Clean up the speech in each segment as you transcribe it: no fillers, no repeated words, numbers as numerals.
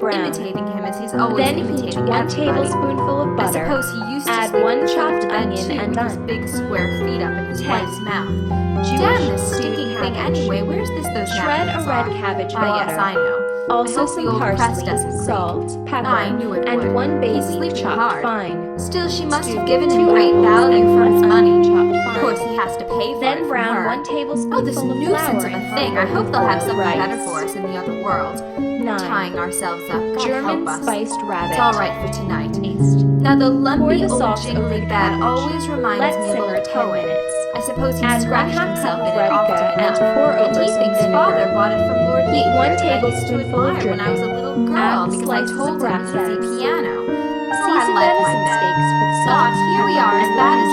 brown. imitating him as he's always Then heat imitating 1 everybody. tablespoonful of I butter. suppose he used to Add sleep 1 in the chopped bed onion too, and with his done. big square feet up in his 10. wife's mouth. Jewish Damn this stewed stinking thing cabbage. anyway. Where's this those Shred napkins a red are? cabbage Ah, yes, water. I know. Also I hope the some old press parsley, doesn't creak. salt, pepper, I knew it would. and 1 bay He's leaf sleeping chopped hard. fine. Still, she must Stew have given 2 him great apples value and for 1 his money. onion chopped Of fine. course, he has to pay for it Then from brown her. 1 tablespoonful Oh, this of nuisance flour of a in thing. I hot hope they'll have something rice. better for us in the other world. 9. Tying ourselves up. God German help us. spiced rabbit. It's all right for tonight. Taste. Now the Pour lumpy the old sauce jingly over the bat cabbage. always reminds Let me of simmer old 10 Quine. minutes. I suppose he Add scratched 1/2 himself cup in of it often paprika and enough. pour And over he some thinks vinegar. father bought it from Lord Heat Yeager 1 that I used to tablespoonful of admire when I was a dripping. little girl Add because I slices told of him easy grass. piano. Oh, I Season like my venison bed. steaks with God, salt, here we pepper, are as and bad lemon as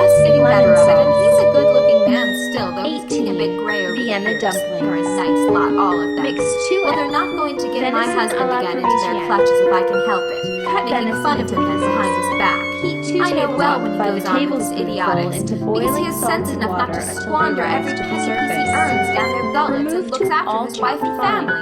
just getting better lemon at it, and sauce. he's a good-looking man still, though he's 18. getting a bit gray over the Vienna years. dumplings. They're a nice lot, all of them. Mix 2 Well, they're not going to get my venison husband à la to get into their Parisienne. clutches if I can help it, Cut making venison fun of into him then pieces. behind his back. Heat 2 I know well when he tablespoons by goes the on with his tablespoonful idiotics, into because he boiling has sense salted enough not water to until squander they rise every to the penny piece he surface. earns down their gullets and Remove looks to after all his wife and chopped fine. family.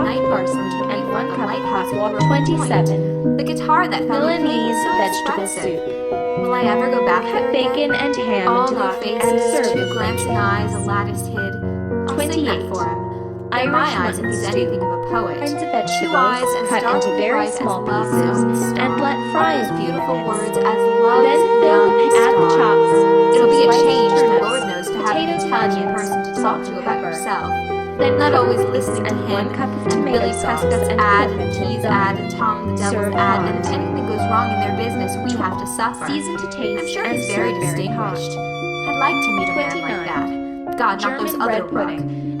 chopped night parsley, to and reflect 1 the cup of lighthouse hot water. over the 27. The guitar that fell in Milanese so vegetable expressive. soup. Will I ever go back Cut there bacon again? and ham All into new hot and faces, serve 2 with glancing eyes, a lattice hid. I'll sing that 28. for him. In Irish my eyes, if mutton he's stew. anything of a poet. Kinds of 2 vegetables eyes as cut dark into and very bright small as love's pieces own star. and let fry Those in beautiful pan. words as love's Then fill young and add the star. chops. It'll be a sliced change, the turnips, Lord knows, to have an potatoes, intelligent onions, person to salt talk and to about pepper. yourself. Then Not always pickles listening to and him, 1 cup of and tomato Billy sauce Prescott's and ad, pork and until T's done. ad, and Tom the Serve Devil's ad, hot. and if anything goes wrong in their business, we have to suffer. Season to taste I'm sure and he's very serve very hot. distinguished. I'd like to meet a man like 29. that. God, not those German other bread ruck. pudding.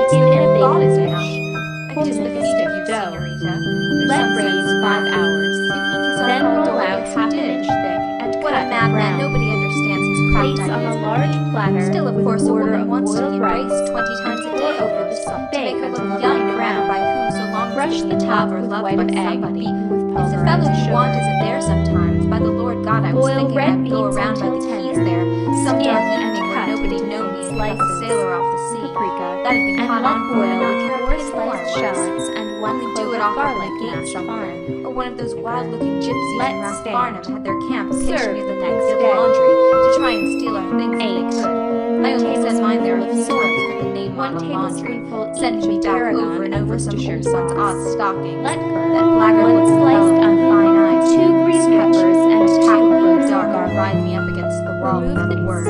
it's in the a thought baking is dish. enough. I Pour kiss the the feet of you, stiff dough. señorita. Let raise 5 hours. Then roll out half an inch thick and What cut a madman, brown. nobody understands his Place cracked on a ideas. large platter Still, of with course, a a border woman of wants to boiled be rice. embraced 20 times a day over the sun to Bake make her until look a young, light no matter brown. by whom, so long as Brush she the be in top love or with loved white by egg somebody. beaten with If the fellow pulverized you want sugar. isn't there sometimes, by the Lord God, I was Boil thinking red I'd go beans around by until the keys tender. there, some Skin dark and evening where cut nobody into know thin me and become a slices. sailor off the sea. Paprika, That'd be and hot let on boil boil with 4 European sliced fireworks. shallots and 1 Only do clove it of off at garlic the gate mashed somewhere, fine. or one of those wild-looking gypsies Let in stand. Rathfarnham had their camp pitched Serve near the the next next day. laundry to try and steal our things if they 8. could. I only sent mine there a few Tablespoonful of times soy. for the name 1 on the laundry, tablespoonful sending each me of back tarragon over and and over some Worcestershire old one's sauce. odd stockings. Let cook. That blackguard 1 looking sliced fellow with onion, fine eyes, 2 green peppers, and 2 tackle in cloves the of dark and garlic. ride me up against the wall Remove without the a word.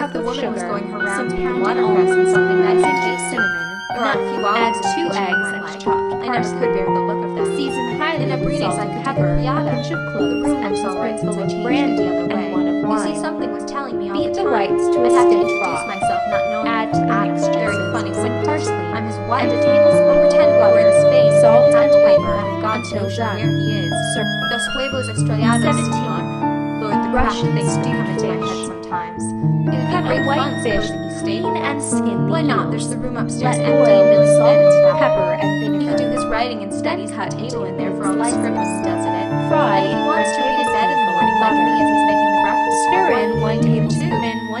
if the woman was going around some making pounded watercress and something nice and and juicy. cinnamon. There are a few Add olives in the 2 kitchen eggs I and like. chopped I never parsley. could bear the look of them. Season highly In a with breeding salt I and could pepper, do a piata. pinch of The cloves, room and looks all right since I sprinkle of changed it brandy the other way. and 1 of You see, wine. something was telling me all Beat the the time. whites to a I'd have to stiff introduce froth. myself not knowing Add it. to the mix Very juices funny, some wouldn't it? parsley I'm his wife. and a tablespoon We'll of pretend we're in butter, Spain and salt have and to wait pepper haven't got to until know done. where he is. Serve. Los huevos estrellados, 17. senor. Lord, the Russian crafty things do come into my steamed head fish. sometimes. It would be Cut a great white fun, fish, supposing he stayed. clean and skin the Why not? eels. There's the room upstairs Let empty boil and with Millie's salt, bed is back. pepper, and He could do vinegar. his writing and studies Then cut at the table in into there thin for all the slices. scribbles he does in it. Fry And if he in wants 1 to read his bed in the tablespoon morning like me butter. as he's making the breakfast, Stir well, in he 1 can do tablespoon too. and 1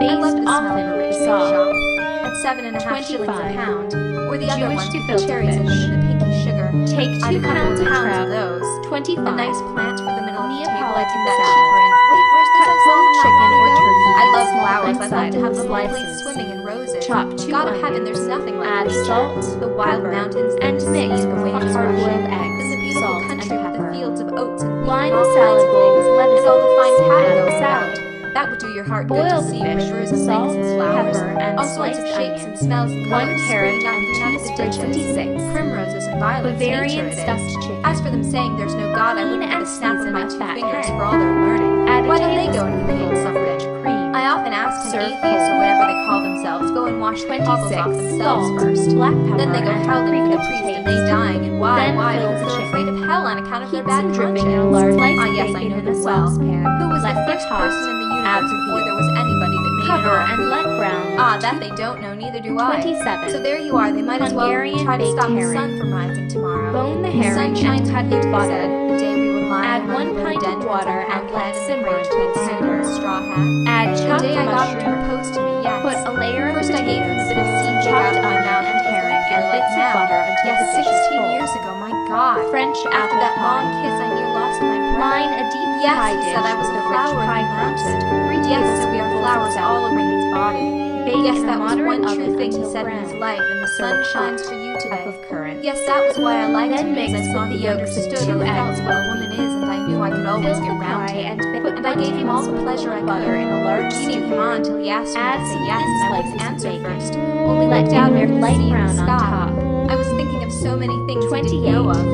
I love Based the smell often of a with rich the bake saw. shop at 7.5 shillings a 25. pound, or the other Jewish ones with the gefilte cherries and fish. the pinky sugar. Take I'd 2 have pounds of pounds trout. of those. 25. A nice plant for the middle of the table. I think Neapolitan that's salad. cheaper. And wait, where's this? Cut I saw cold them not chicken long or ago. turkey I in love small flowers. I'd love bite-sized to have little plates slices. swimming in roses. Chop 2 God of onions. heaven, there's nothing like Add nature. salt, The wild pepper, mountains, and the mix sea, the with waves hard-boiled rushing, eggs, then the beautiful salt, and country with the pepper. fields of oats and wheat Line and all salad kinds of bowls, things, lettuce and all the fine leaves, patio add around. salad. That would do your heart good to Boiled see fish rivers with and salt, lakes and flowers, pepper, and all sorts of sliced shapes and onion. smells and 1 colors carrot springing up and in 2 the sprigs of distance. six. Primroses and violets, Bavarian nature it stuffed is. chicken. As for them saying there's no God, I Clean wouldn't and give a snap of season my a 2 fat fingers hen. for all their learning. Add a Why don't they go and tablespoonful create of something? rich cream. I often ask an Serve atheist or cold. whatever they call themselves, go and wash the cobbles off 26. themselves Salt, first. black pepper, Then they go and howling for the paprika to priest and taste. they dying, and why, Then oh, flavor the they're chicken. afraid of hell on account of their Heat bad some dripping conscience. in a large I yes, I bacon know in a them well. saucepan. Who was Let the the first hot person in the add universe the before veal. there was anybody that made Cover it? and let brown. Ah, that they don't know, neither do I. 27. So there you are, they might as well Hungarian try to baked stop the herring. sun from rising tomorrow. Bone the The sun herring shines and cut for you, with he butter. said, the day we were lying Add among 1 the pint of rhododendrons water and and let had simmer and until tender tender. straw hat. Add The chopped day I got him to mushroom. propose to me, yes. Put a layer of First I gave him a bit of potatoes, seed chopped out of my onion mouth and herring, and like bits of now. butter until Yes, the dish is 16 full. years ago, my God. French After apple that long pie. kiss, I near lost my breath. Line a deep Yes, pie he dish said I was with a a rich flower pie in crust. crust. 3 Yes, so we are tablespoonfuls of flowers all sour over cream. his body. Bake Yes, in a that was moderate one true oven thing he until said in his brown. life, and the Serve sun hot shines for you cup today. of currants. Yes, that was why I liked Then him, because I mix saw with the he yolks of understood 2 or felt eggs what a well woman beaten. is, and I knew I could always Fill get the round pie him. and bake And I gave him all the pleasure I butter could. in a large Keeping him on till he asked me Add to say some yes, thin and I slices wouldn't of answer bacon. first, only Let looked out dinner over the light sea and brown the on sky. top. I was thinking of so many things he 28. didn't know of.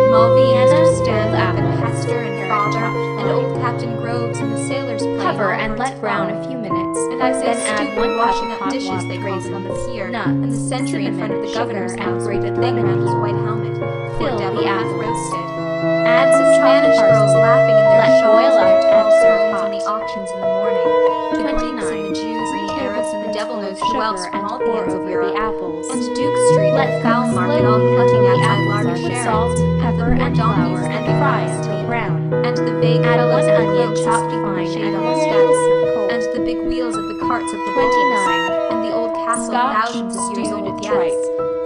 Mulvey and Vienna Mr. Stanhope and apples, Hester and carrot Father chopped and fine. old Captain Groves and the sailors playing Cover all and over let to brown fall. a few minutes. And I say Then add stupid 1 cup washing of up hot dishes, water, they called it on the pier, nuts, and the sentry in front of the cinnamon, governor's sugar, house and with the grated thing lemon around his peel. white helmet. Poor Fill devil, the half apples. roasted. Add And the some chopped Spanish girls parsley. laughing in their Let shawls boil and up their tall and serve combs in hot. the auctions in the morning. The Greeks and the 29. Jews and the Arabs and the devil knows who else Sugar from and all the pour ends of over Europe. the apples. And Duke Street Let and Foul cook Market all slowly clucking until the outside apples larder are with Sharon's, salt, and the pepper, poor and donkeys flour, and looking fry at until me. brown. And the vague Add fellows 1 in the onion cloaks chopped speaking the fine shade and on 1 the steps, tablespoon of coal. and the big wheels of the carts of the bulls, 29. and the old castle Scotch thousands of years stewed old, yes, tripe.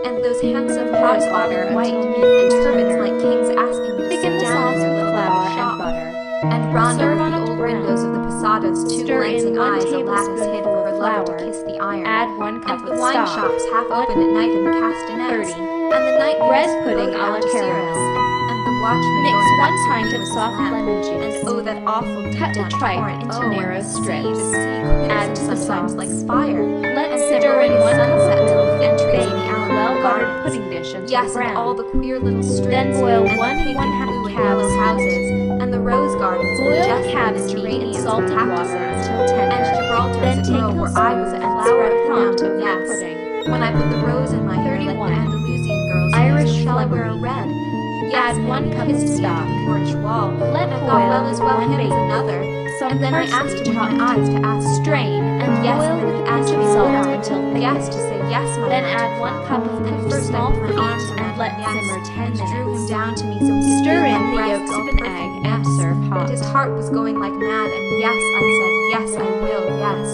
and those handsome Hot boys all water in white, until and meat is turbans tender. like kings asking you to Thicken sit the down in sauce their with little flour wicker and shop. butter. And Rhonda Serve with on the a old brown. windows of the posadas, 2 Stir in glancing 1 eyes a lattice hid tablespoonful for her of lover to flour. kiss the iron. Add 1 cup And the of wine stock. shops half open at night in the castanets, 30. and the night Bread moves pudding float a la out to see caramel. us, and the watchman Mix going back 1 to pint me of with his soft lamp. lemon And juice. oh, that awful deep Cut the down tripe torrent. into Oh, narrow and the strips. sea Add crimson the sometimes sauce. like fire. Let And simmer in already 1 cup sunset of till the milk fig and trees bake in the in a Alamo well-buttered gardens. pudding dish until Yes, brown. and all the queer little streets, Then boil and 1 the pink and 1/2 blue and calves yellow meat. houses, and the rose gardens, and the Boil the jasmine calves and meat in geraniums and salted water cactuses, until tender. and Gibraltar Then as a take girl a where I was spoon a and flower spread of the hot mountain, over the yes. pudding. When I put the rose in my hair like the 31. Andalusian girls who Irish use shall I wear a flummery. red. Yes, Add and 1 he cup of kissed me stock. under the porch wall, Let and I boil thought, well, as well 1 him as bacon. another. Some And then I parsley asked him with chopped my eyes to ask him Strain and yes, boil and then with he a pinch asked of me salt now. until Yes, thickened. to say yes, my Then magic add 1 flower. cup of And cooked first I small put my fruit arms and around let him, yes, simmer 10 and drew him minutes. down to me so he could Stir feel in my the breasts yolks all of an perfect, egg and yes. serve hot. And his heart was going like mad, and yes, I said, yes, I will, yes.